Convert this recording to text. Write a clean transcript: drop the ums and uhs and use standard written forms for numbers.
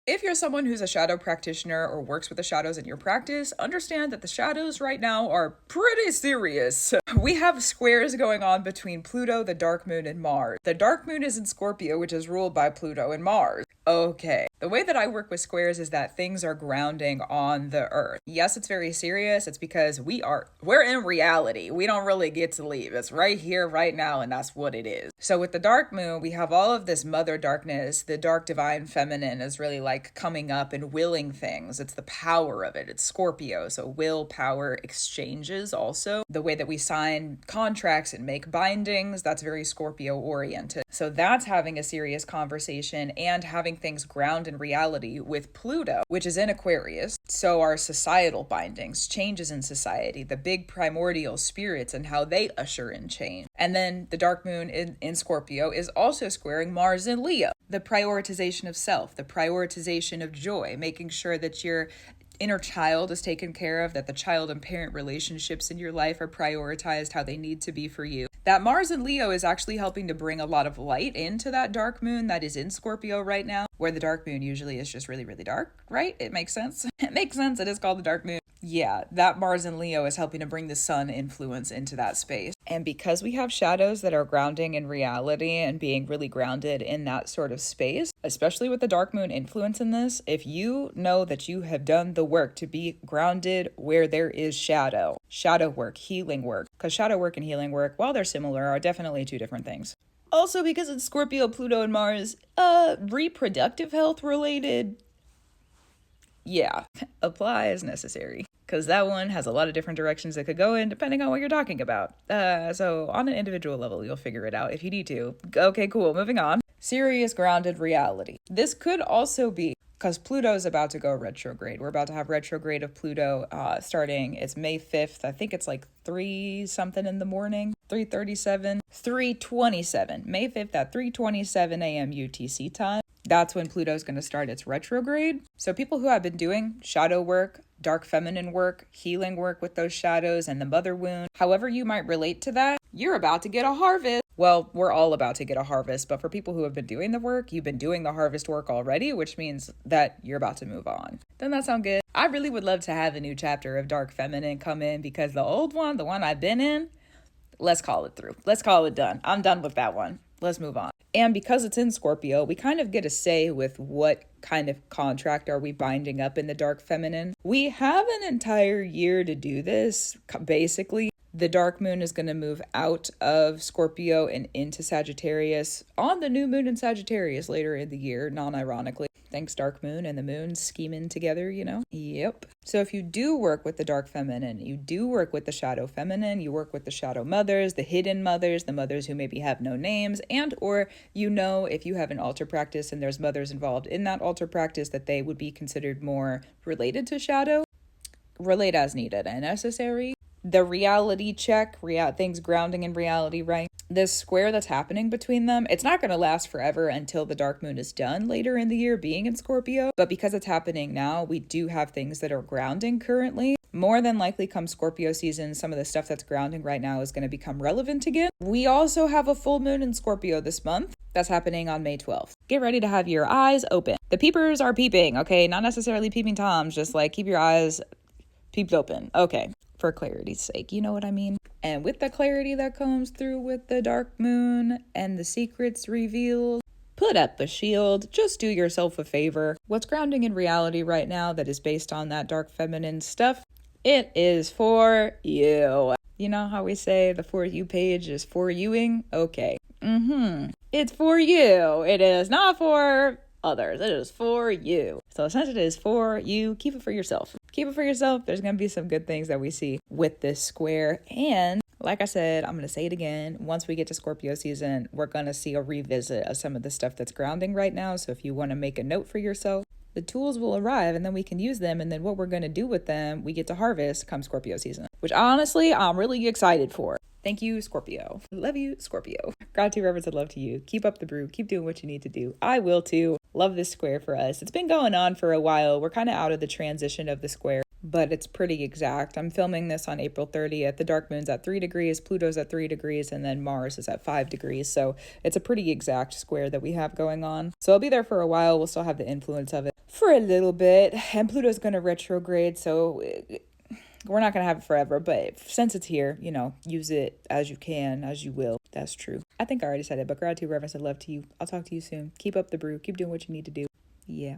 If you're someone who's a shadow practitioner or works with the shadows in your practice, understand that the shadows right now are pretty serious. We have squares going on between Pluto, the dark moon, and Mars. The dark moon is in Scorpio, which is ruled by Pluto and Mars. Okay. The way that I work with squares is that things are grounding on the earth. Yes, it's very serious. It's because we're in reality. We don't really get to leave. It's right here, right now, and that's what it is. So with the dark moon, we have all of this mother darkness. The dark divine feminine is really like coming up and willing things. It's the power of it. It's Scorpio. So will, power, exchanges also. The way that we sign contracts and make bindings, that's very Scorpio oriented. So that's having a serious conversation and having things ground in reality with Pluto, which is in Aquarius. So our societal bindings, changes in society, the big primordial spirits and how they usher in change. And then the dark moon in Scorpio is also squaring Mars in Leo. The prioritization of self, the prioritization of joy, making sure that your inner child is taken care of, that the child and parent relationships in your life are prioritized how they need to be for you. That Mars in Leo is actually helping to bring a lot of light into that dark moon that is in Scorpio right now, where the dark moon usually is just really, really dark, right? It makes sense. It makes sense. It is called the dark moon. Yeah, that Mars in Leo is helping to bring the sun influence into that space. And because we have shadows that are grounding in reality and being really grounded in that sort of space, especially with the dark moon influence in this, if you know that you have done the work to be grounded where there is shadow work, healing work, because shadow work and healing work, while they're similar, are definitely two different things. Also, because it's Scorpio, Pluto, and Mars, reproductive health related, yeah, apply as necessary. Because that one has a lot of different directions it could go in depending on what you're talking about. So on an individual level, you'll figure it out if you need to. Okay, cool. Moving on. Serious grounded reality. This could also be because Pluto is about to go retrograde. We're about to have retrograde of Pluto starting. It's May 5th. I think it's like 3 something in the morning. 3:37. 3:27. May 5th at 3:27 a.m. UTC time. That's when Pluto's going to start its retrograde. So people who have been doing shadow work, dark feminine work, healing work with those shadows and the mother wound, however you might relate to that, you're about to get a harvest. Well, we're all about to get a harvest, but for people who have been doing the work, you've been doing the harvest work already, which means that you're about to move on. Doesn't that sound good? I really would love to have a new chapter of dark feminine come in because the old one, the one I've been in, let's call it through. Let's call it done. I'm done with that one. Let's move on. And because it's in Scorpio, we kind of get a say with what kind of contract are we binding up in the dark feminine. We have an entire year to do this. Basically, the dark moon is going to move out of Scorpio and into Sagittarius on the new moon in Sagittarius later in the year, non-ironically. Thanks, dark moon and the moon scheming together, you know? Yep. So if you do work with the dark feminine, you do work with the shadow feminine, you work with the shadow mothers, the hidden mothers, the mothers who maybe have no names, and or you know if you have an altar practice and there's mothers involved in that altar practice that they would be considered more related to shadow, relate as needed and necessary. The reality check, things grounding in reality, right? This square that's happening between them, it's not going to last forever until the dark moon is done later in the year being in Scorpio. But because it's happening now, we do have things that are grounding currently. More than likely come Scorpio season, some of the stuff that's grounding right now is going to become relevant again. We also have a full moon in Scorpio this month. That's happening on May 12th. Get ready to have your eyes open. The peepers are peeping, okay? Not necessarily peeping Toms, just like keep your eyes peeped open. Okay. For clarity's sake, you know what I mean? And with the clarity that comes through with the dark moon and the secrets revealed, put up a shield. Just do yourself a favor. What's grounding in reality right now that is based on that dark feminine stuff, it is for you. You know how we say the For You page is for youing? Okay. It's for you. It is not for others. It is for you. So since it is for you, keep it for yourself. Keep it for yourself. There's going to be some good things that we see with this square. And like I said, I'm going to say it again. Once we get to Scorpio season, we're going to see a revisit of some of the stuff that's grounding right now. So if you want to make a note for yourself, the tools will arrive and then we can use them. And then what we're going to do with them, we get to harvest come Scorpio season, which honestly, I'm really excited for. Thank you, Scorpio. Love you, Scorpio. Gratitude, reverence, and love to you. Keep up the brew. Keep doing what you need to do. I will too. Love this square for us. It's been going on for a while. We're kind of out of the transition of the square. but it's pretty exact. I'm filming this on April 30th. The dark moon's at 3 degrees, Pluto's at 3 degrees, and then Mars is at 5 degrees. So it's a pretty exact square that we have going on. So I'll be there for a while. We'll still have the influence of it for a little bit. And Pluto's going to retrograde, so we're not going to have it forever. But since it's here, you know, use it as you can, as you will. That's true. I think I already said it, but gratitude, reverence, and love to you. I'll talk to you soon. Keep up the brew. Keep doing what you need to do. Yeah.